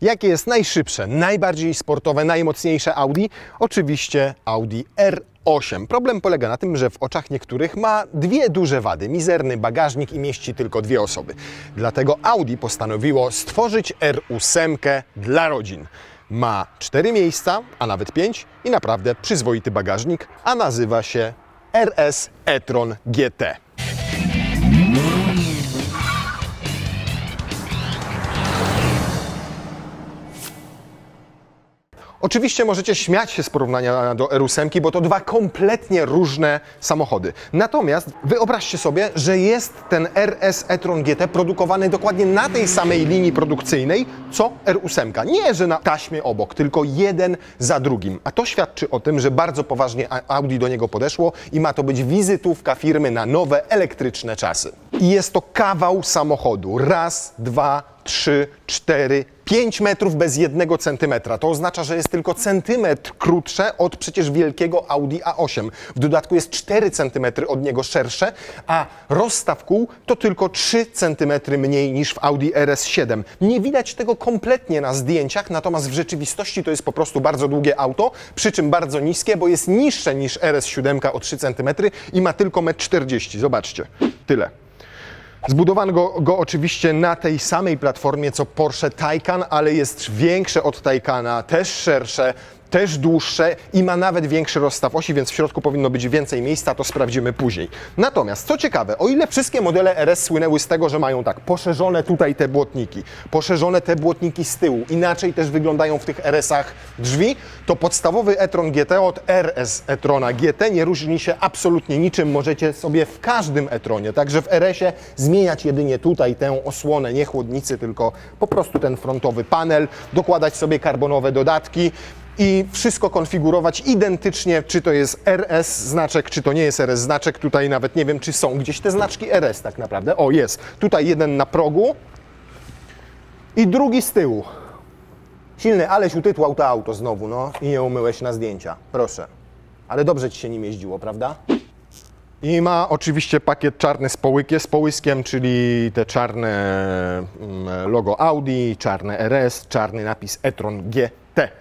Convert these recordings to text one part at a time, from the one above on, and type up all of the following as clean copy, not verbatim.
Jakie jest najszybsze, najbardziej sportowe, najmocniejsze Audi? Oczywiście Audi R8. Problem polega na tym, że w oczach niektórych ma dwie duże wady. Mizerny bagażnik i mieści tylko dwie osoby. Dlatego Audi postanowiło stworzyć R8 dla rodzin. Ma 4 miejsca, a nawet 5 i naprawdę przyzwoity bagażnik, a nazywa się RS e-tron GT. Oczywiście możecie śmiać się z porównania do R8, bo to dwa kompletnie różne samochody. Natomiast wyobraźcie sobie, że jest ten RS e-tron GT produkowany dokładnie na tej samej linii produkcyjnej, co R8. Nie, że na taśmie obok, tylko jeden za drugim. A to świadczy o tym, że bardzo poważnie Audi do niego podeszło i ma to być wizytówka firmy na nowe, elektryczne czasy. I jest to kawał samochodu. Raz, dwa, 3, 4, 5 metrów bez 1 centymetra. To oznacza, że jest tylko centymetr krótsze od przecież wielkiego Audi A8. W dodatku jest 4 centymetry od niego szersze, a rozstaw kół to tylko 3 centymetry mniej niż w Audi RS7. Nie widać tego kompletnie na zdjęciach, natomiast w rzeczywistości to jest po prostu bardzo długie auto, przy czym bardzo niskie, bo jest niższe niż RS7 o 3 centymetry i ma tylko 1,40 m. Zobaczcie, tyle. Zbudowano go oczywiście na tej samej platformie co Porsche Taycan, ale jest większe od Taycana, też szersze, też dłuższe i ma nawet większy rozstaw osi, więc w środku powinno być więcej miejsca, to sprawdzimy później. Natomiast, co ciekawe, o ile wszystkie modele RS słynęły z tego, że mają tak poszerzone tutaj te błotniki, poszerzone te błotniki z tyłu, inaczej też wyglądają w tych RS-ach drzwi, to podstawowy e-tron GT od RS e-trona GT nie różni się absolutnie niczym. Możecie sobie w każdym e-tronie, także w RS-ie zmieniać jedynie tutaj tę osłonę, nie chłodnicy, tylko po prostu ten frontowy panel, dokładać sobie karbonowe dodatki i wszystko konfigurować identycznie, czy to jest RS znaczek, czy to nie jest RS znaczek. Tutaj nawet nie wiem, czy są gdzieś te znaczki RS tak naprawdę. O, jest. Tutaj jeden na progu i drugi z tyłu. Silny, aleś utytłał to auto znowu, no i nie umyłeś na zdjęcia. Proszę. Ale dobrze ci się nim jeździło, prawda? I ma oczywiście pakiet czarny z połyskiem, czyli te czarne logo Audi, czarne RS, czarny napis e-tron GT.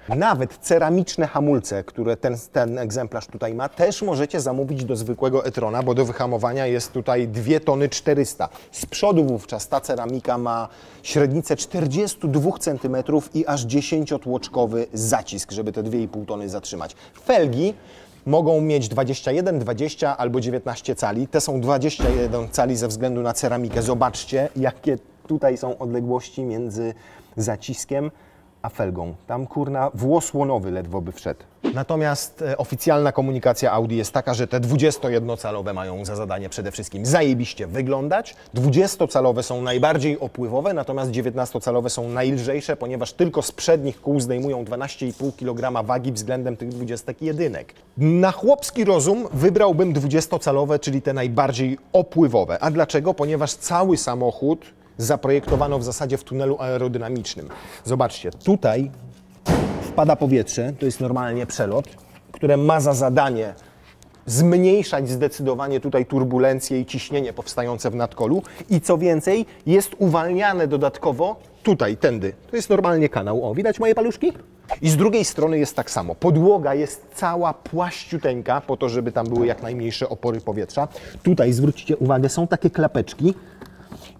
Nawet ceramiczne hamulce, które ten egzemplarz tutaj ma, też możecie zamówić do zwykłego e-trona, bo do wyhamowania jest tutaj 2 tony 400. Z przodu wówczas ta ceramika ma średnicę 42 cm i aż 10-tłoczkowy zacisk, żeby te 2,5 tony zatrzymać. Felgi mogą mieć 21, 20 albo 19 cali. Te są 21 cali ze względu na ceramikę. Zobaczcie, jakie tutaj są odległości między zaciskiem a felgą. Tam kurna włos łonowy ledwo by wszedł. Natomiast oficjalna komunikacja Audi jest taka, że te 21-calowe mają za zadanie przede wszystkim zajebiście wyglądać. 20-calowe są najbardziej opływowe, natomiast 19-calowe są najlżejsze, ponieważ tylko z przednich kół zdejmują 12,5 kg wagi względem tych 21. Na chłopski rozum wybrałbym 20-calowe, czyli te najbardziej opływowe. A dlaczego? Ponieważ cały samochód zaprojektowano w zasadzie w tunelu aerodynamicznym. Zobaczcie, tutaj wpada powietrze, to jest normalnie przelot, które ma za zadanie zmniejszać zdecydowanie tutaj turbulencje i ciśnienie powstające w nadkolu i co więcej, jest uwalniane dodatkowo tutaj, tędy. To jest normalnie kanał. O, widać moje paluszki? I z drugiej strony jest tak samo. Podłoga jest cała płaściuteńka po to, żeby tam były jak najmniejsze opory powietrza. Tutaj, zwróćcie uwagę, są takie klapeczki.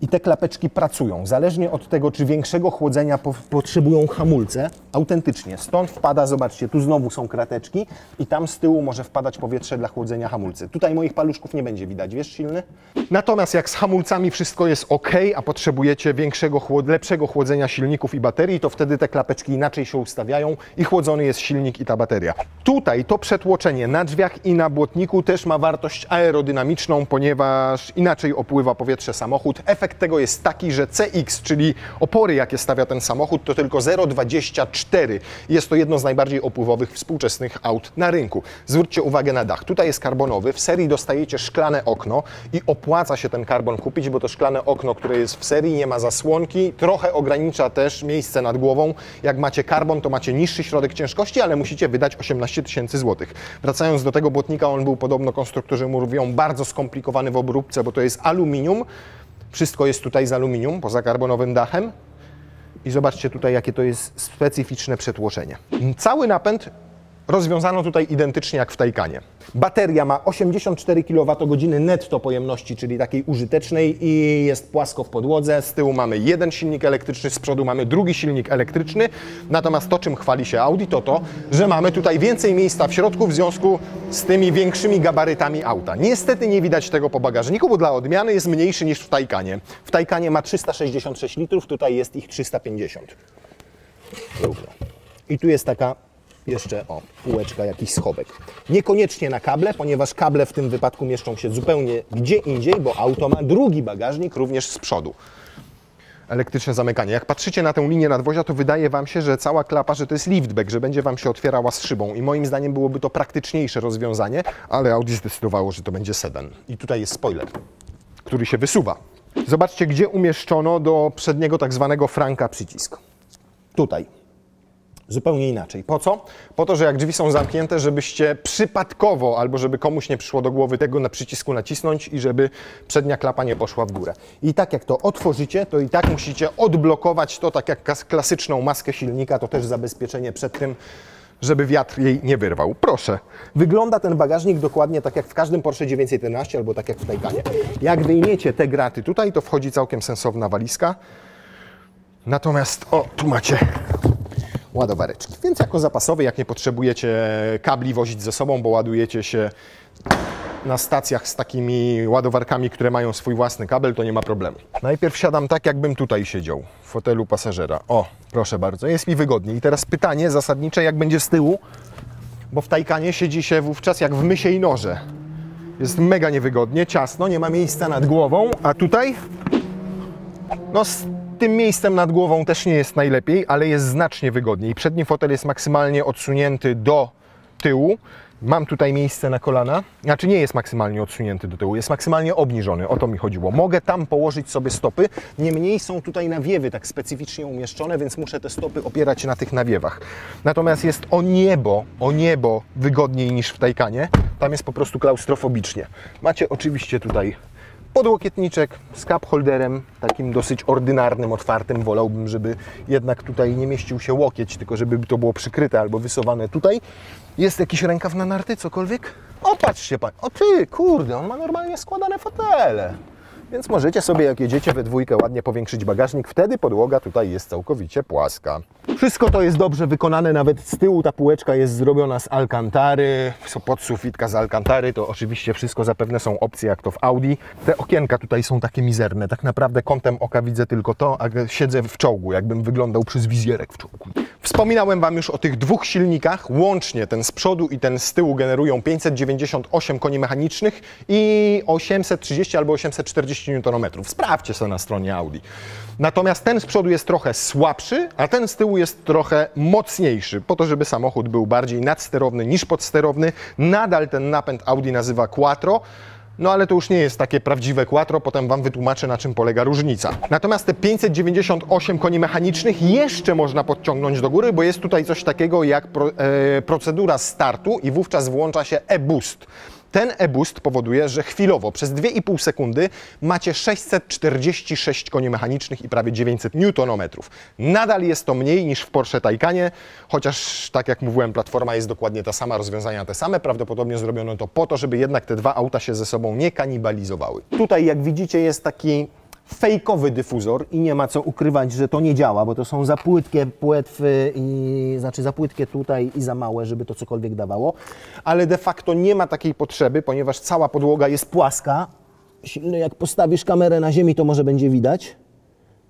I te klapeczki pracują, zależnie od tego, czy większego chłodzenia potrzebują hamulce, autentycznie. Stąd wpada, zobaczcie, tu znowu są krateczki i tam z tyłu może wpadać powietrze dla chłodzenia hamulcy. Tutaj moich paluszków nie będzie widać, wiesz, silny? Natomiast jak z hamulcami wszystko jest ok, a potrzebujecie lepszego chłodzenia silników i baterii, to wtedy te klapeczki inaczej się ustawiają i chłodzony jest silnik i ta bateria. Tutaj to przetłoczenie na drzwiach i na błotniku też ma wartość aerodynamiczną, ponieważ inaczej opływa powietrze samochód. Efekt tego jest taki, że CX, czyli opory, jakie stawia ten samochód, to tylko 0,24. Jest to jedno z najbardziej opływowych współczesnych aut na rynku. Zwróćcie uwagę na dach. Tutaj jest karbonowy. W serii dostajecie szklane okno i opłaca się ten karbon kupić, bo to szklane okno, które jest w serii, nie ma zasłonki. Trochę ogranicza też miejsce nad głową. Jak macie karbon, to macie niższy środek ciężkości, ale musicie wydać 18 000 złotych. Wracając do tego błotnika, on był podobno, konstruktorzy mówią, bardzo skomplikowany w obróbce, bo to jest aluminium. Wszystko jest tutaj z aluminium, poza karbonowym dachem. I zobaczcie tutaj, jakie to jest specyficzne przetłoczenie. Cały napęd rozwiązano tutaj identycznie jak w Taycanie. Bateria ma 84 kWh netto pojemności, czyli takiej użytecznej i jest płasko w podłodze. Z tyłu mamy jeden silnik elektryczny, z przodu mamy drugi silnik elektryczny. Natomiast to, czym chwali się Audi, to to, że mamy tutaj więcej miejsca w środku w związku z tymi większymi gabarytami auta. Niestety nie widać tego po bagażniku, bo dla odmiany jest mniejszy niż w Taycanie. W Taycanie ma 366 litrów, tutaj jest ich 350. I tu jest taka jeszcze, półeczka, jakiś schowek. Niekoniecznie na kable, ponieważ kable w tym wypadku mieszczą się zupełnie gdzie indziej, bo auto ma drugi bagażnik również z przodu. Elektryczne zamykanie. Jak patrzycie na tę linię nadwozia, to wydaje Wam się, że cała klapa, że to jest liftback, że będzie Wam się otwierała z szybą i moim zdaniem byłoby to praktyczniejsze rozwiązanie, ale Audi zdecydowało, że to będzie sedan. I tutaj jest spoiler, który się wysuwa. Zobaczcie, gdzie umieszczono do przedniego tak zwanego franka przycisk. Tutaj. Zupełnie inaczej. Po co? Po to, że jak drzwi są zamknięte, żebyście przypadkowo, albo żeby komuś nie przyszło do głowy tego na przycisku nacisnąć i żeby przednia klapa nie poszła w górę. I tak jak to otworzycie, to i tak musicie odblokować to, tak jak klasyczną maskę silnika, to też zabezpieczenie przed tym, żeby wiatr jej nie wyrwał. Proszę. Wygląda ten bagażnik dokładnie tak jak w każdym Porsche 911 albo tak jak w Taycanie. Jak wyjmiecie te graty tutaj, to wchodzi całkiem sensowna walizka. Natomiast, tu macie ładowareczki. Więc jako zapasowy, jak nie potrzebujecie kabli wozić ze sobą, bo ładujecie się na stacjach z takimi ładowarkami, które mają swój własny kabel, to nie ma problemu. Najpierw siadam tak, jakbym tutaj siedział, w fotelu pasażera. Proszę bardzo, jest mi wygodniej. I teraz pytanie zasadnicze, jak będzie z tyłu, bo w Taycanie siedzi się wówczas jak w mysiej norze. Jest mega niewygodnie, ciasno, nie ma miejsca nad głową, a tutaj z tym miejscem nad głową też nie jest najlepiej, ale jest znacznie wygodniej. Przedni fotel jest maksymalnie odsunięty do tyłu. Mam tutaj miejsce na kolana. Znaczy nie jest maksymalnie odsunięty do tyłu, jest maksymalnie obniżony. O to mi chodziło. Mogę tam położyć sobie stopy, niemniej są tutaj nawiewy tak specyficznie umieszczone, więc muszę te stopy opierać na tych nawiewach. Natomiast jest o niebo wygodniej niż w Taycanie. Tam jest po prostu klaustrofobicznie. Macie oczywiście tutaj podłokietniczek z cup holderem, takim dosyć ordynarnym, otwartym. Wolałbym, żeby jednak tutaj nie mieścił się łokieć, tylko żeby to było przykryte albo wysuwane tutaj. Jest jakiś rękaw na narty, cokolwiek? Patrzcie pan, ty, kurde, on ma normalnie składane fotele. Więc możecie sobie, jak jedziecie we dwójkę, ładnie powiększyć bagażnik. Wtedy podłoga tutaj jest całkowicie płaska. Wszystko to jest dobrze wykonane, nawet z tyłu ta półeczka jest zrobiona z alcantary, podsufitka z alcantary, to oczywiście wszystko zapewne są opcje jak to w Audi. Te okienka tutaj są takie mizerne, tak naprawdę kątem oka widzę tylko to, a siedzę w czołgu, jakbym wyglądał przez wizjerek w czołgu. Wspominałem Wam już o tych dwóch silnikach, łącznie ten z przodu i ten z tyłu generują 598 koni mechanicznych i 830 albo 840 Nm. Sprawdźcie sobie na stronie Audi. Natomiast ten z przodu jest trochę słabszy, a ten z tyłu jest trochę mocniejszy, po to, żeby samochód był bardziej nadsterowny niż podsterowny. Nadal ten napęd Audi nazywa Quattro, ale to już nie jest takie prawdziwe Quattro, potem Wam wytłumaczę, na czym polega różnica. Natomiast te 598 koni mechanicznych jeszcze można podciągnąć do góry, bo jest tutaj coś takiego jak procedura startu i wówczas włącza się e-boost. Ten e-boost powoduje, że chwilowo przez 2,5 sekundy macie 646 koni mechanicznych i prawie 900 Nm. Nadal jest to mniej niż w Porsche Taycanie, chociaż tak jak mówiłem, platforma jest dokładnie ta sama, rozwiązania te same. Prawdopodobnie zrobiono to po to, żeby jednak te dwa auta się ze sobą nie kanibalizowały. Tutaj, jak widzicie, jest taki fejkowy dyfuzor i nie ma co ukrywać, że to nie działa, bo to są za płytkie płetwy, za płytkie tutaj i za małe, żeby to cokolwiek dawało, ale de facto nie ma takiej potrzeby, ponieważ cała podłoga jest płaska. Jak postawisz kamerę na ziemi, to może będzie widać.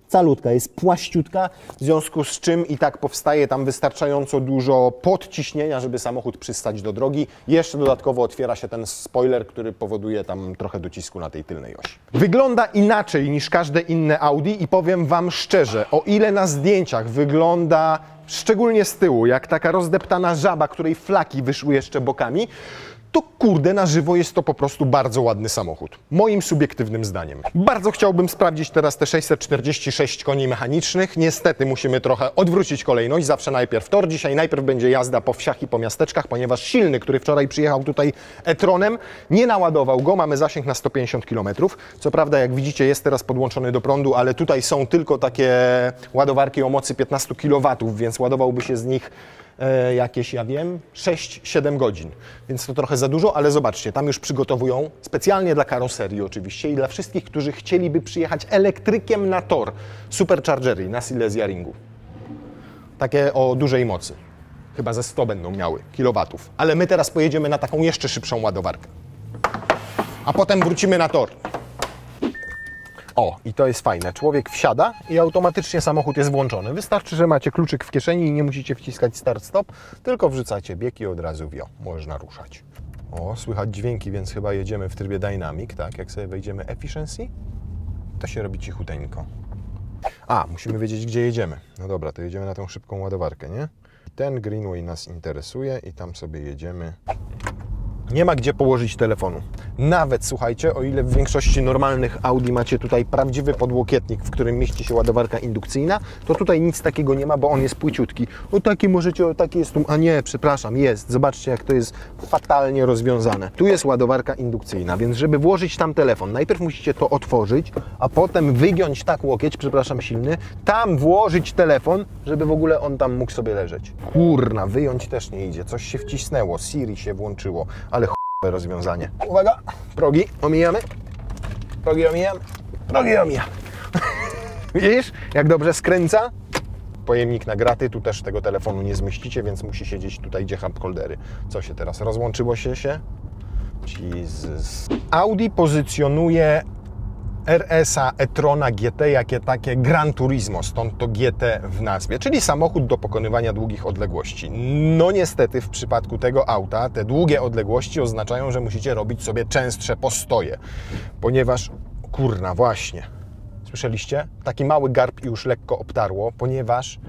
Calutka, jest płaściutka, w związku z czym i tak powstaje tam wystarczająco dużo podciśnienia, żeby samochód przystać do drogi. Jeszcze dodatkowo otwiera się ten spoiler, który powoduje tam trochę docisku na tej tylnej osi. Wygląda inaczej niż każde inne Audi i powiem Wam szczerze, o ile na zdjęciach wygląda, szczególnie z tyłu, jak taka rozdeptana żaba, której flaki wyszły jeszcze bokami, to kurde, na żywo jest to po prostu bardzo ładny samochód. Moim subiektywnym zdaniem. Bardzo chciałbym sprawdzić teraz te 646 koni mechanicznych. Niestety musimy trochę odwrócić kolejność. Zawsze najpierw tor. Dzisiaj najpierw będzie jazda po wsiach i po miasteczkach, ponieważ silny, który wczoraj przyjechał tutaj e-tronem, nie naładował go. Mamy zasięg na 150 km. Co prawda, jak widzicie, jest teraz podłączony do prądu, ale tutaj są tylko takie ładowarki o mocy 15 kW, więc ładowałby się z nich jakieś, ja wiem, 6-7 godzin. Więc to trochę za dużo, ale zobaczcie, tam już przygotowują specjalnie dla karoserii oczywiście i dla wszystkich, którzy chcieliby przyjechać elektrykiem na tor, superchargery na Silesia Ringu. Takie o dużej mocy. Chyba ze 100 będą miały kilowatów. Ale my teraz pojedziemy na taką jeszcze szybszą ładowarkę. A potem wrócimy na tor. O, i to jest fajne. Człowiek wsiada i automatycznie samochód jest włączony. Wystarczy, że macie kluczyk w kieszeni i nie musicie wciskać start-stop, tylko wrzucacie bieg i od razu można ruszać. O, słychać dźwięki, więc chyba jedziemy w trybie Dynamic, tak? Jak sobie wejdziemy Efficiency, to się robi cichuteńko. A, musimy wiedzieć, gdzie jedziemy. No dobra, to jedziemy na tą szybką ładowarkę, nie? Ten Greenway nas interesuje i tam sobie jedziemy. Nie ma gdzie położyć telefonu. Nawet, słuchajcie, o ile w większości normalnych Audi macie tutaj prawdziwy podłokietnik, w którym mieści się ładowarka indukcyjna, to tutaj nic takiego nie ma, bo on jest płyciutki. O taki możecie, o taki jest tu. A nie, przepraszam, jest. Zobaczcie, jak to jest fatalnie rozwiązane. Tu jest ładowarka indukcyjna, więc żeby włożyć tam telefon, najpierw musicie to otworzyć, a potem wygiąć tak łokieć, przepraszam, silny, tam włożyć telefon, żeby w ogóle on tam mógł sobie leżeć. Kurna, wyjąć też nie idzie. Coś się wcisnęło, Siri się włączyło, ale rozwiązanie. Uwaga, progi omijamy, progi omijamy, progi omijamy. Widzisz, jak dobrze skręca? Pojemnik na graty, tu też tego telefonu nie zmieścicie, więc musi siedzieć tutaj, gdzie hardholdery. Co się teraz? Rozłączyło się? Jesus. Audi pozycjonuje RS-a e-trona GT jakie takie Gran Turismo, stąd to GT w nazwie, czyli samochód do pokonywania długich odległości. No niestety w przypadku tego auta te długie odległości oznaczają, że musicie robić sobie częstsze postoje, ponieważ, kurna, właśnie, słyszeliście? Taki mały garb i już lekko obtarło, ponieważ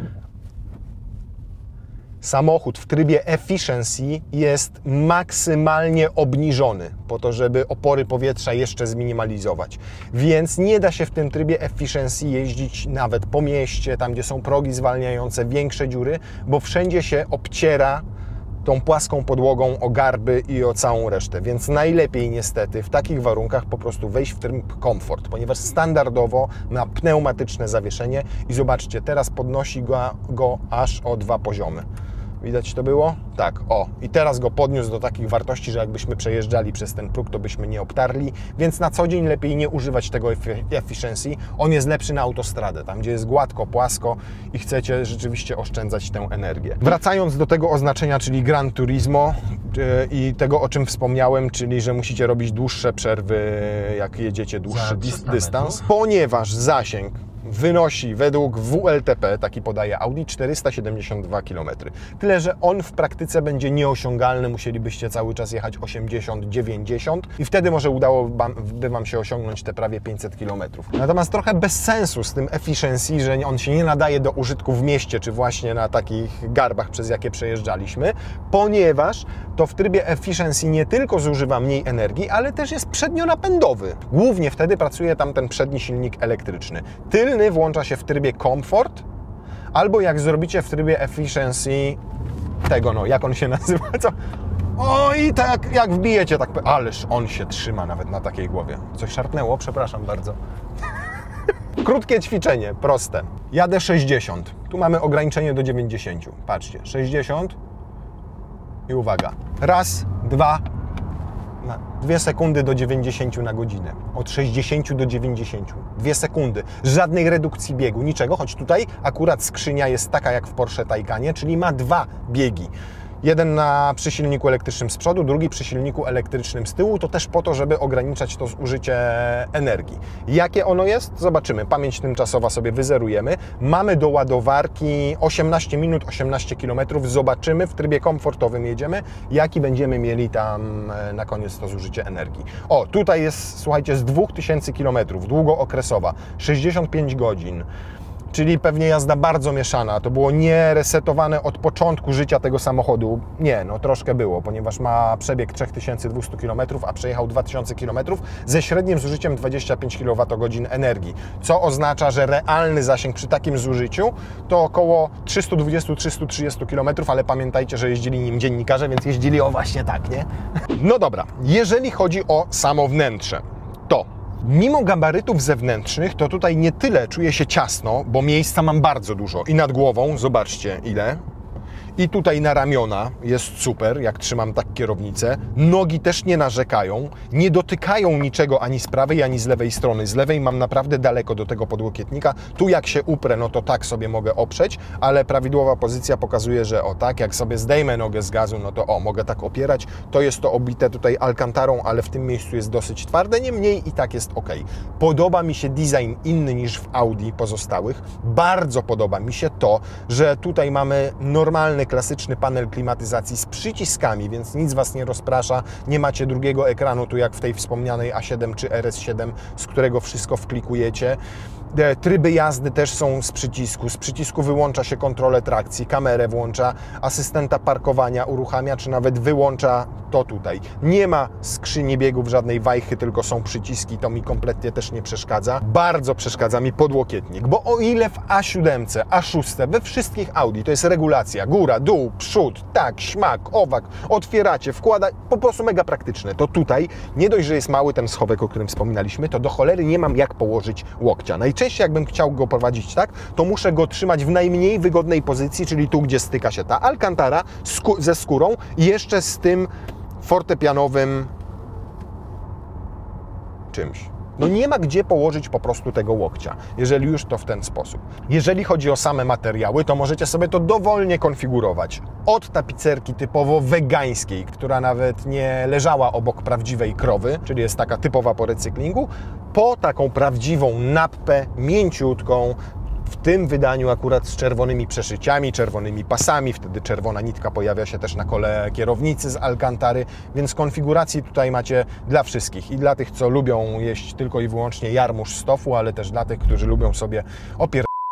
samochód w trybie Efficiency jest maksymalnie obniżony po to, żeby opory powietrza jeszcze zminimalizować. Więc nie da się w tym trybie Efficiency jeździć nawet po mieście, tam gdzie są progi zwalniające, większe dziury, bo wszędzie się obciera tą płaską podłogą o garby i o całą resztę. Więc najlepiej niestety w takich warunkach po prostu wejść w tryb komfort, ponieważ standardowo ma pneumatyczne zawieszenie i zobaczcie, teraz podnosi go aż o 2 poziomy. Widać to było? Tak, o. I teraz go podniósł do takich wartości, że jakbyśmy przejeżdżali przez ten próg, to byśmy nie obtarli, więc na co dzień lepiej nie używać tego Efficiency. On jest lepszy na autostradę, tam gdzie jest gładko, płasko i chcecie rzeczywiście oszczędzać tę energię. Wracając do tego oznaczenia, czyli Gran Turismo i tego, o czym wspomniałem, czyli że musicie robić dłuższe przerwy, jak jedziecie dłuższy dystans, ponieważ zasięg wynosi według WLTP, taki podaje Audi, 472 km. Tyle, że on w praktyce będzie nieosiągalny, musielibyście cały czas jechać 80-90 i wtedy może udałoby Wam się osiągnąć te prawie 500 km. Natomiast trochę bez sensu z tym Efficiency, że on się nie nadaje do użytku w mieście, czy właśnie na takich garbach, przez jakie przejeżdżaliśmy, ponieważ to w trybie Efficiency nie tylko zużywa mniej energii, ale też jest przednionapędowy. Głównie wtedy pracuje tam ten przedni silnik elektryczny. Tylny włącza się w trybie Comfort, albo jak zrobicie w trybie Efficiency tego, no, jak on się nazywa, co? O, i tak, jak wbijecie, tak, ależ on się trzyma nawet na takiej głowie. Coś szarpnęło, przepraszam bardzo. Krótkie ćwiczenie, proste. Jadę 60, tu mamy ograniczenie do 90. Patrzcie, 60 i uwaga, raz, dwa, 2 sekundy do 90 na godzinę. Od 60 do 90. 2 sekundy. Żadnej redukcji biegu, niczego, choć tutaj akurat skrzynia jest taka jak w Porsche Taycanie, czyli ma 2 biegi. Jeden przy silniku elektrycznym z przodu, drugi przy silniku elektrycznym z tyłu, to też po to, żeby ograniczać to zużycie energii. Jakie ono jest? Zobaczymy. Pamięć tymczasowa sobie wyzerujemy. Mamy do ładowarki 18 minut, 18 km. Zobaczymy, w trybie komfortowym jedziemy, jaki będziemy mieli tam na koniec to zużycie energii. O, tutaj jest, słuchajcie, z 2000 km, długookresowa, 65 godzin. czyli pewnie jazda bardzo mieszana. To było nie resetowane od początku życia tego samochodu. Nie, no troszkę było, ponieważ ma przebieg 3200 km, a przejechał 2000 km ze średnim zużyciem 25 kWh energii, co oznacza, że realny zasięg przy takim zużyciu to około 320-330 km, ale pamiętajcie, że jeździli nim dziennikarze, więc jeździli o właśnie tak, nie? No dobra, jeżeli chodzi o samo wnętrze, to mimo gabarytów zewnętrznych, to tutaj nie tyle czuję się ciasno, bo miejsca mam bardzo dużo i nad głową, zobaczcie ile. I tutaj na ramiona jest super, jak trzymam tak kierownicę. Nogi też nie narzekają, nie dotykają niczego ani z prawej, ani z lewej strony. Z lewej mam naprawdę daleko do tego podłokietnika. Tu jak się uprę, no to tak sobie mogę oprzeć, ale prawidłowa pozycja pokazuje, że o tak, jak sobie zdejmę nogę z gazu, no to o, mogę tak opierać. To jest to obite tutaj alkantarą, ale w tym miejscu jest dosyć twarde, niemniej i tak jest ok. Podoba mi się design inny niż w Audi pozostałych. Bardzo podoba mi się to, że tutaj mamy normalny, klasyczny panel klimatyzacji z przyciskami, więc nic Was nie rozprasza. Nie macie drugiego ekranu, tu jak w tej wspomnianej A7 czy RS7, z którego wszystko wklikujecie. Tryby jazdy też są z przycisku. Z przycisku wyłącza się kontrolę trakcji, kamerę włącza, asystenta parkowania uruchamia, czy nawet wyłącza to tutaj. Nie ma skrzyni biegów, żadnej wajchy, tylko są przyciski. To mi kompletnie też nie przeszkadza. Bardzo przeszkadza mi podłokietnik, bo o ile w A7, A6, we wszystkich Audi to jest regulacja, góra, dół, przód, tak, śmak, owak, otwieracie, wkłada, po prostu mega praktyczne. To tutaj nie dość, że jest mały ten schowek, o którym wspominaliśmy, to do cholery nie mam jak położyć łokcia. Najczęściej jakbym chciał go prowadzić tak, to muszę go trzymać w najmniej wygodnej pozycji, czyli tu, gdzie styka się ta alkantara ze skórą i jeszcze z tym fortepianowym czymś. No nie ma gdzie położyć po prostu tego łokcia, jeżeli już to w ten sposób. Jeżeli chodzi o same materiały, to możecie sobie to dowolnie konfigurować. Od tapicerki typowo wegańskiej, która nawet nie leżała obok prawdziwej krowy, czyli jest taka typowa po recyklingu, po taką prawdziwą nappę, mięciutką, w tym wydaniu akurat z czerwonymi przeszyciami, czerwonymi pasami, wtedy czerwona nitka pojawia się też na kole kierownicy z alkantary, więc konfiguracji tutaj macie dla wszystkich i dla tych, co lubią jeść tylko i wyłącznie jarmuż z tofu, ale też dla tych, którzy lubią sobie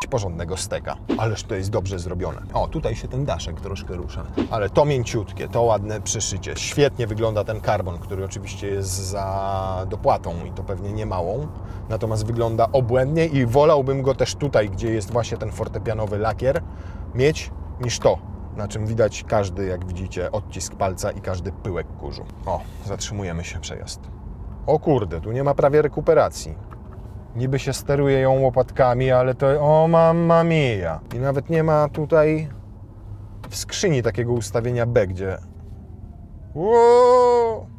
porządnego steka. Ależ to jest dobrze zrobione. O, tutaj się ten daszek troszkę rusza. Ale to mięciutkie, to ładne przeszycie. Świetnie wygląda ten karbon, który oczywiście jest za dopłatą i to pewnie nie małą. Natomiast wygląda obłędnie i wolałbym go też tutaj, gdzie jest właśnie ten fortepianowy lakier, mieć niż to, na czym widać każdy, jak widzicie, odcisk palca i każdy pyłek kurzu. O, zatrzymujemy się, przejazd. O kurde, tu nie ma prawie rekuperacji. Niby się steruje ją łopatkami, ale to... O mamma mia! I nawet nie ma tutaj w skrzyni takiego ustawienia B, gdzie... Wow!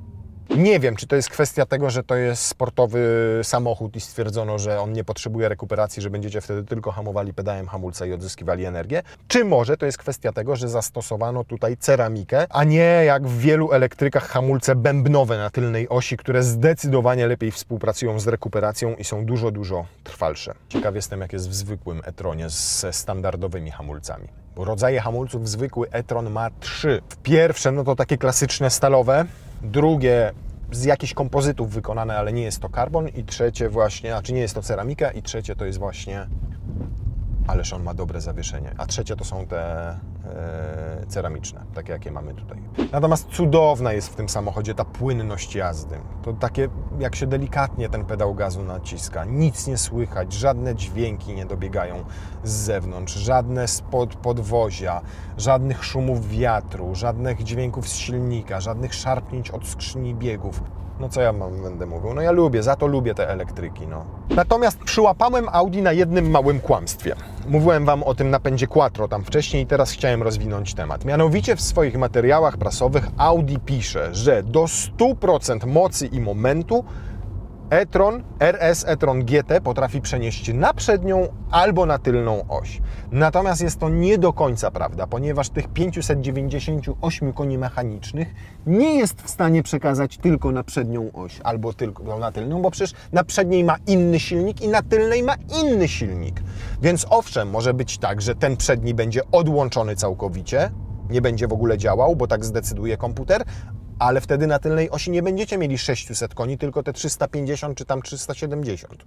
Nie wiem, czy to jest kwestia tego, że to jest sportowy samochód i stwierdzono, że on nie potrzebuje rekuperacji, że będziecie wtedy tylko hamowali pedałem hamulca i odzyskiwali energię, czy może to jest kwestia tego, że zastosowano tutaj ceramikę, a nie jak w wielu elektrykach hamulce bębnowe na tylnej osi, które zdecydowanie lepiej współpracują z rekuperacją i są dużo, dużo trwalsze. Ciekaw jestem, jak jest w zwykłym e-tronie ze standardowymi hamulcami. Bo rodzaje hamulców zwykły e-tron ma 3. Pierwsze, no to takie klasyczne stalowe, drugie z jakichś kompozytów wykonane, ale nie jest to karbon i trzecie właśnie, znaczy nie jest to ceramika i trzecie to jest właśnie, ależ on ma dobre zawieszenie, a trzecie to są te ceramiczne, takie jakie mamy tutaj. Natomiast cudowna jest w tym samochodzie ta płynność jazdy. To takie, jak się delikatnie ten pedał gazu naciska, nic nie słychać, żadne dźwięki nie dobiegają z zewnątrz, żadne spod podwozia, żadnych szumów wiatru, żadnych dźwięków z silnika, żadnych szarpnięć od skrzyni biegów. No co ja będę mówił? No ja lubię, za to lubię te elektryki, no. Natomiast przyłapałem Audi na jednym małym kłamstwie. Mówiłem Wam o tym napędzie Quattro tam wcześniej i teraz chciałem rozwinąć temat. Mianowicie w swoich materiałach prasowych Audi pisze, że do 100% mocy i momentu e-tron, RS e-tron GT potrafi przenieść na przednią albo na tylną oś. Natomiast jest to nie do końca prawda, ponieważ tych 598 koni mechanicznych nie jest w stanie przekazać tylko na przednią oś albo tylko na tylną, bo przecież na przedniej ma inny silnik i na tylnej ma inny silnik. Więc owszem, może być tak, że ten przedni będzie odłączony całkowicie, nie będzie w ogóle działał, bo tak zdecyduje komputer, ale wtedy na tylnej osi nie będziecie mieli 600 koni, tylko te 350 czy tam 370.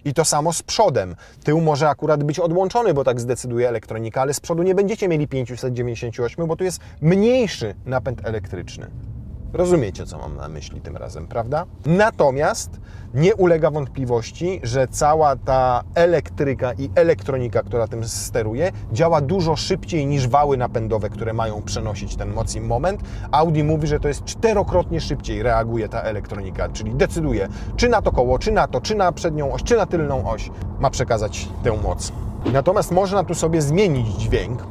I to samo z przodem. Tył może akurat być odłączony, bo tak zdecyduje elektronika, ale z przodu nie będziecie mieli 598, bo tu jest mniejszy napęd elektryczny. Rozumiecie, co mam na myśli tym razem, prawda? Natomiast nie ulega wątpliwości, że cała ta elektryka i elektronika, która tym steruje, działa dużo szybciej niż wały napędowe, które mają przenosić ten moc i moment. Audi mówi, że to jest 4-krotnie szybciej reaguje ta elektronika, czyli decyduje, czy na to koło, czy na to, czy na przednią oś, czy na tylną oś ma przekazać tę moc. Natomiast można tu sobie zmienić dźwięk.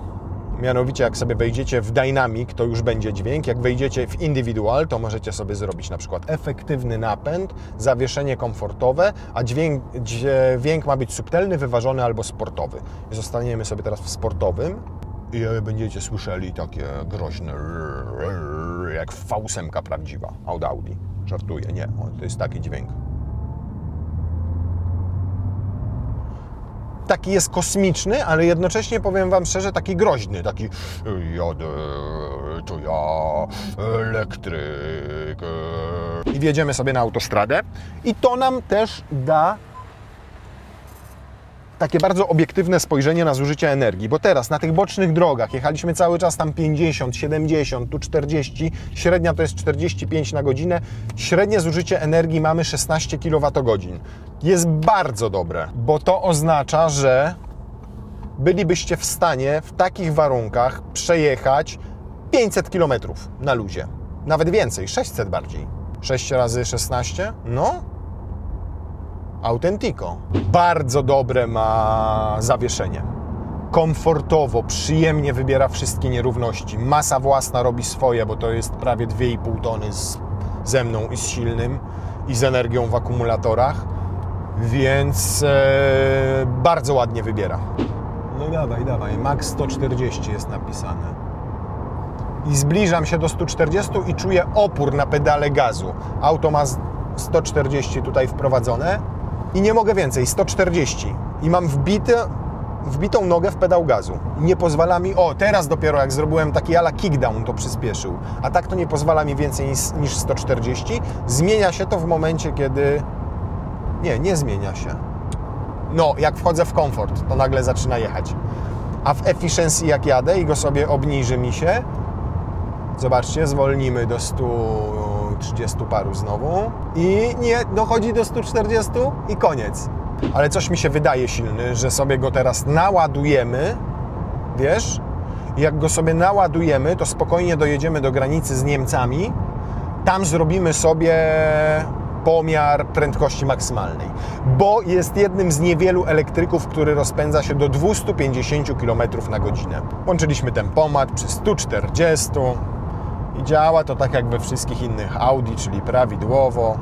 Mianowicie, jak sobie wejdziecie w Dynamic, to już będzie dźwięk. Jak wejdziecie w Individual, to możecie sobie zrobić na przykład efektywny napęd, zawieszenie komfortowe, a dźwięk ma być subtelny, wyważony albo sportowy. Zostaniemy sobie teraz w sportowym i będziecie słyszeli takie groźne jak V8 prawdziwa od Audi. Żartuję, nie, to jest taki dźwięk. Taki jest kosmiczny, ale jednocześnie powiem Wam szczerze, taki groźny, taki jadę, to ja, elektryk. I wjedziemy sobie na autostradę i to nam też da takie bardzo obiektywne spojrzenie na zużycie energii, bo teraz na tych bocznych drogach jechaliśmy cały czas tam 50, 70, tu 40, średnia to jest 45 na godzinę, średnie zużycie energii mamy 16 kWh. Jest bardzo dobre, bo to oznacza, że bylibyście w stanie w takich warunkach przejechać 500 km na luzie. Nawet więcej, 600 bardziej. 6 razy 16? No. Autentico. Bardzo dobre ma zawieszenie. Komfortowo, przyjemnie wybiera wszystkie nierówności. Masa własna robi swoje, bo to jest prawie 2,5 tony ze mną i z silnym i z energią w akumulatorach, więc bardzo ładnie wybiera. No dawaj, max 140 jest napisane. I zbliżam się do 140 i czuję opór na pedale gazu. Auto ma 140 tutaj wprowadzone i nie mogę więcej, 140. I mam wbitą nogę w pedał gazu. Nie pozwala mi, teraz dopiero jak zrobiłem taki ala kickdown, to przyspieszył. A tak to nie pozwala mi więcej niż 140. Zmienia się to w momencie, kiedy... Nie zmienia się. No, jak wchodzę w komfort, to nagle zaczyna jechać. A w efficiency jak jadę i go sobie obniży mi się, zobaczcie, zwolnimy do 130 paru znowu i nie dochodzi do 140 i koniec. Ale coś mi się wydaje silny, że sobie go teraz naładujemy, wiesz? I jak go sobie naładujemy, to spokojnie dojedziemy do granicy z Niemcami. Tam zrobimy sobie pomiar prędkości maksymalnej, bo jest jednym z niewielu elektryków, który rozpędza się do 250 km na godzinę. Włączyliśmy tempomat przy 140 i działa to tak jak we wszystkich innych Audi, czyli prawidłowo.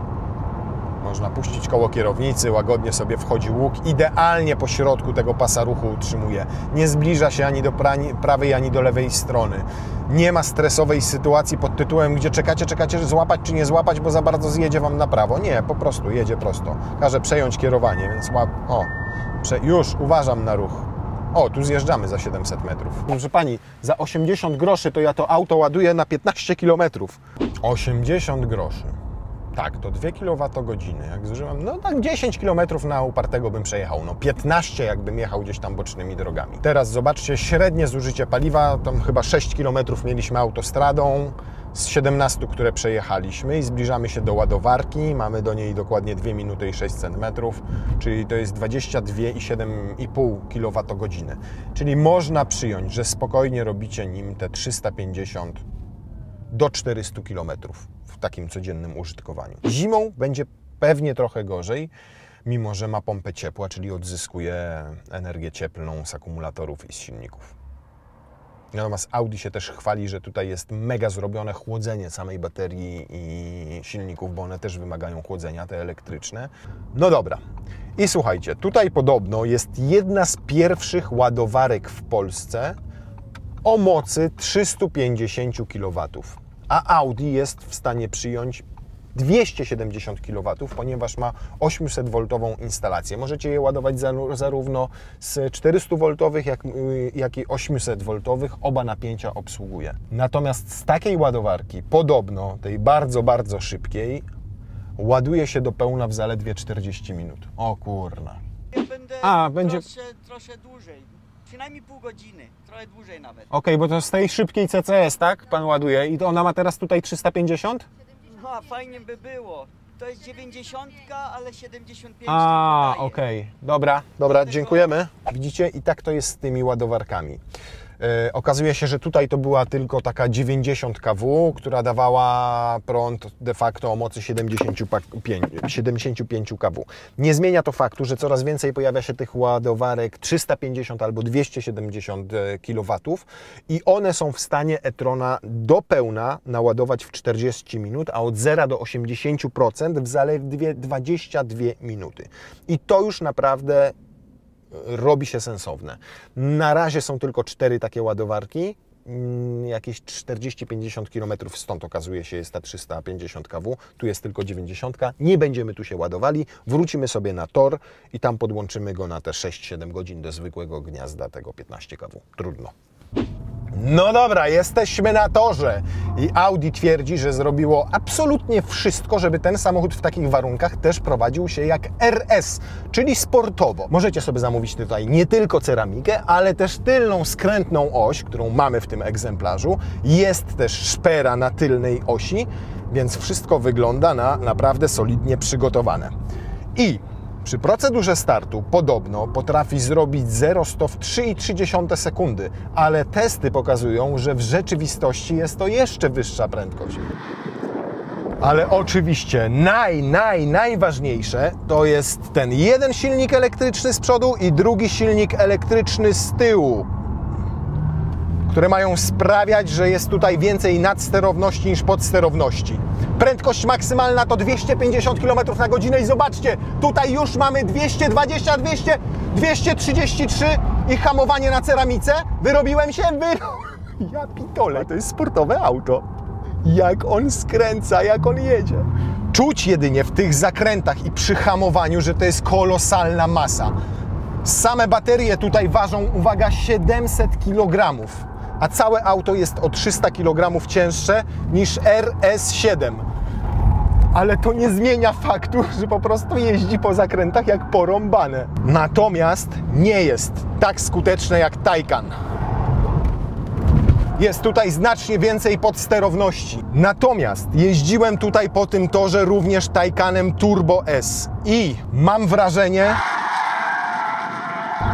Można puścić koło kierownicy, łagodnie sobie wchodzi łuk, idealnie po środku tego pasa ruchu utrzymuje. Nie zbliża się ani do prawej, ani do lewej strony. Nie ma stresowej sytuacji pod tytułem, gdzie czekacie, złapać czy nie złapać, bo za bardzo zjedzie Wam na prawo. Nie, po prostu jedzie prosto. Każe przejąć kierowanie, więc już uważam na ruch. Tu zjeżdżamy za 700 metrów. Proszę Pani, za 80 groszy to ja to auto ładuję na 15 km. 80 groszy. Tak, to 2 kWh. Jak zużywam, no tak 10 km na upartego bym przejechał. 15 jakbym jechał gdzieś tam bocznymi drogami. Teraz zobaczcie, średnie zużycie paliwa, tam chyba 6 km mieliśmy autostradą z 17, które przejechaliśmy i zbliżamy się do ładowarki. Mamy do niej dokładnie 2 minuty i 600 metrów, czyli to jest 22,7,5 kWh. Czyli można przyjąć, że spokojnie robicie nim te 350 do 400 km w takim codziennym użytkowaniu. Zimą będzie pewnie trochę gorzej, mimo że ma pompę ciepła, czyli odzyskuje energię cieplną z akumulatorów i z silników. Natomiast Audi się też chwali, że tutaj jest mega zrobione chłodzenie samej baterii i silników, bo one też wymagają chłodzenia, te elektryczne. No dobra. I słuchajcie, tutaj podobno jest jedna z pierwszych ładowarek w Polsce o mocy 350 kW. A Audi jest w stanie przyjąć 270 kW, ponieważ ma 800V instalację. Możecie je ładować zarówno z 400V, jak i 800V. Oba napięcia obsługuje. Natomiast z takiej ładowarki, podobno tej bardzo, bardzo szybkiej, ładuje się do pełna w zaledwie 40 minut. O kurna. Ja będę będzie... troszkę dłużej. Przynajmniej pół godziny, trochę dłużej nawet. Okej, bo to z tej szybkiej CCS, tak? Pan ładuje i to ona ma teraz tutaj 350? No, a fajnie by było. To jest 90, ale 75 A, daje. okej. Dobra, dziękujemy. Widzicie, i tak to jest z tymi ładowarkami. Okazuje się, że tutaj to była tylko taka 90 kW, która dawała prąd de facto o mocy 75 kW. Nie zmienia to faktu, że coraz więcej pojawia się tych ładowarek 350 albo 270 kW i one są w stanie e-trona do pełna naładować w 40 minut, a od 0 do 80% w zaledwie 22 minuty. I to już naprawdę robi się sensowne. Na razie są tylko 4 takie ładowarki, jakieś 40-50 km stąd okazuje się jest ta 350 kW, tu jest tylko 90, nie będziemy tu się ładowali, wrócimy sobie na tor i tam podłączymy go na te 6-7 godzin do zwykłego gniazda tego 15 kW. Trudno. No dobra, jesteśmy na torze i Audi twierdzi, że zrobiło absolutnie wszystko, żeby ten samochód w takich warunkach też prowadził się jak RS, czyli sportowo. Możecie sobie zamówić tutaj nie tylko ceramikę, ale też tylną skrętną oś, którą mamy w tym egzemplarzu. Jest też szpera na tylnej osi, więc wszystko wygląda na naprawdę solidnie przygotowane. I przy procedurze startu podobno potrafi zrobić 0-100 w 3,3 sekundy, ale testy pokazują, że w rzeczywistości jest to jeszcze wyższa prędkość. Ale oczywiście najważniejsze to jest ten jeden silnik elektryczny z przodu i drugi silnik elektryczny z tyłu, które mają sprawiać, że jest tutaj więcej nadsterowności niż podsterowności. Prędkość maksymalna to 250 km na godzinę i zobaczcie, tutaj już mamy 220, 233 i hamowanie na ceramice. Wyrobiłem się? Ja pitole, to jest sportowe auto. Jak on skręca, jak on jedzie. Czuć jedynie w tych zakrętach i przy hamowaniu, że to jest kolosalna masa. Same baterie tutaj ważą, uwaga, 700 kg. A całe auto jest o 300 kg cięższe niż RS7. Ale to nie zmienia faktu, że po prostu jeździ po zakrętach jak porąbane. Natomiast nie jest tak skuteczne jak Taycan. Jest tutaj znacznie więcej podsterowności. Natomiast jeździłem tutaj po tym torze również Taycanem Turbo S i mam wrażenie,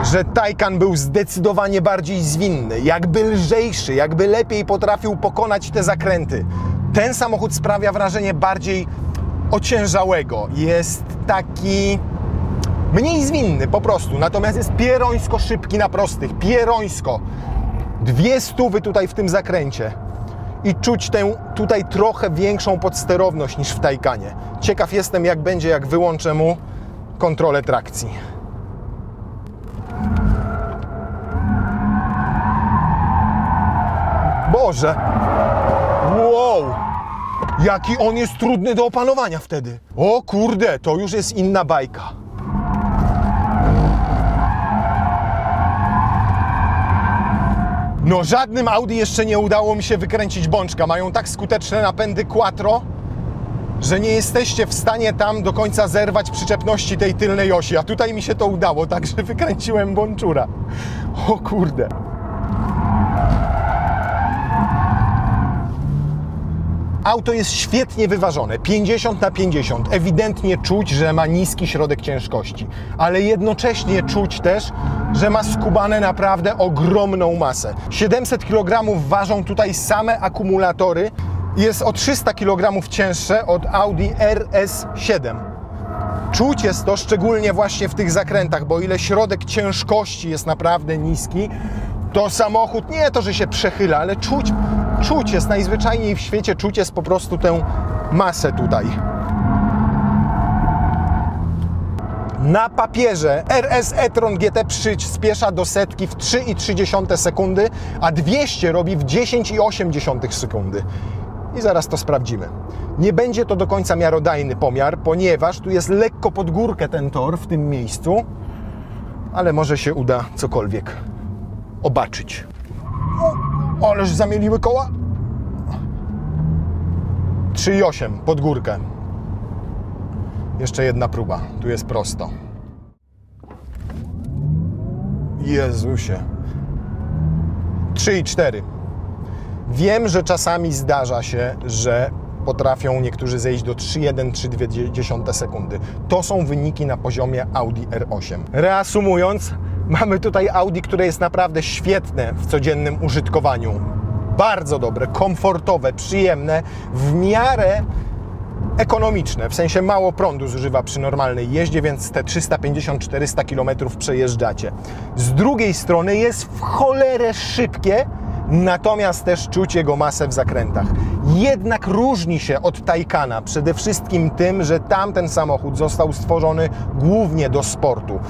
że Taycan był zdecydowanie bardziej zwinny, jakby lżejszy, jakby lepiej potrafił pokonać te zakręty. Ten samochód sprawia wrażenie bardziej ociężałego. Jest taki mniej zwinny po prostu, natomiast jest pierońsko szybki na prostych, pierońsko. 200 tutaj w tym zakręcie i czuć tę tutaj trochę większą podsterowność niż w Taycanie. Ciekaw jestem, jak będzie, jak wyłączę mu kontrolę trakcji. Boże! Wow! Jaki on jest trudny do opanowania wtedy. O kurde, to już jest inna bajka. No żadnym Audi jeszcze nie udało mi się wykręcić bączka. Mają tak skuteczne napędy quattro, że nie jesteście w stanie tam do końca zerwać przyczepności tej tylnej osi. A tutaj mi się to udało, także wykręciłem bączura. O kurde. Auto jest świetnie wyważone, 50/50. Ewidentnie czuć, że ma niski środek ciężkości, ale jednocześnie czuć też, że ma skubane naprawdę ogromną masę. 700 kg ważą tutaj same akumulatory. Jest o 300 kg cięższe od Audi RS7. Czuć jest to szczególnie właśnie w tych zakrętach, bo ile środek ciężkości jest naprawdę niski, to samochód nie to, że się przechyla, ale czuć jest najzwyczajniej w świecie, czuć jest po prostu tę masę tutaj. Na papierze RS e-tron GT przyspiesza do setki w 3,3 sekundy, a 200 robi w 10,8 sekundy. i zaraz to sprawdzimy. Nie będzie to do końca miarodajny pomiar, ponieważ tu jest lekko pod górkę ten tor w tym miejscu, ale może się uda cokolwiek obaczyć. O, ależ zamieliły koła. 3,8 pod górkę. Jeszcze jedna próba. Tu jest prosto. Jezusie. 3,4. Wiem, że czasami zdarza się, że potrafią niektórzy zejść do 3,1-3,2 sekundy. To są wyniki na poziomie Audi R8. Reasumując, mamy tutaj Audi, które jest naprawdę świetne w codziennym użytkowaniu. Bardzo dobre, komfortowe, przyjemne, w miarę ekonomiczne, w sensie mało prądu zużywa przy normalnej jeździe, więc te 350-400 km przejeżdżacie. Z drugiej strony jest w cholerę szybkie, natomiast też czuć jego masę w zakrętach. Jednak różni się od Taycana przede wszystkim tym, że tamten samochód został stworzony głównie do sportu.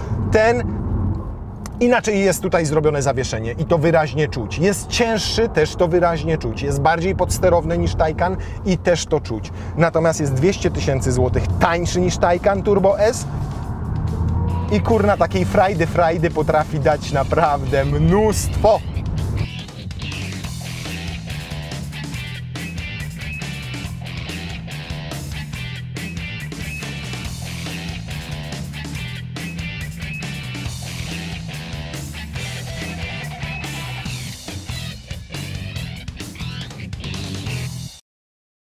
Inaczej jest tutaj zrobione zawieszenie i to wyraźnie czuć. Jest cięższy, też to wyraźnie czuć. Jest bardziej podsterowny niż Taycan i też to czuć. Natomiast jest 200 000 złotych tańszy niż Taycan Turbo S i kurna takiej frajdy potrafi dać naprawdę mnóstwo.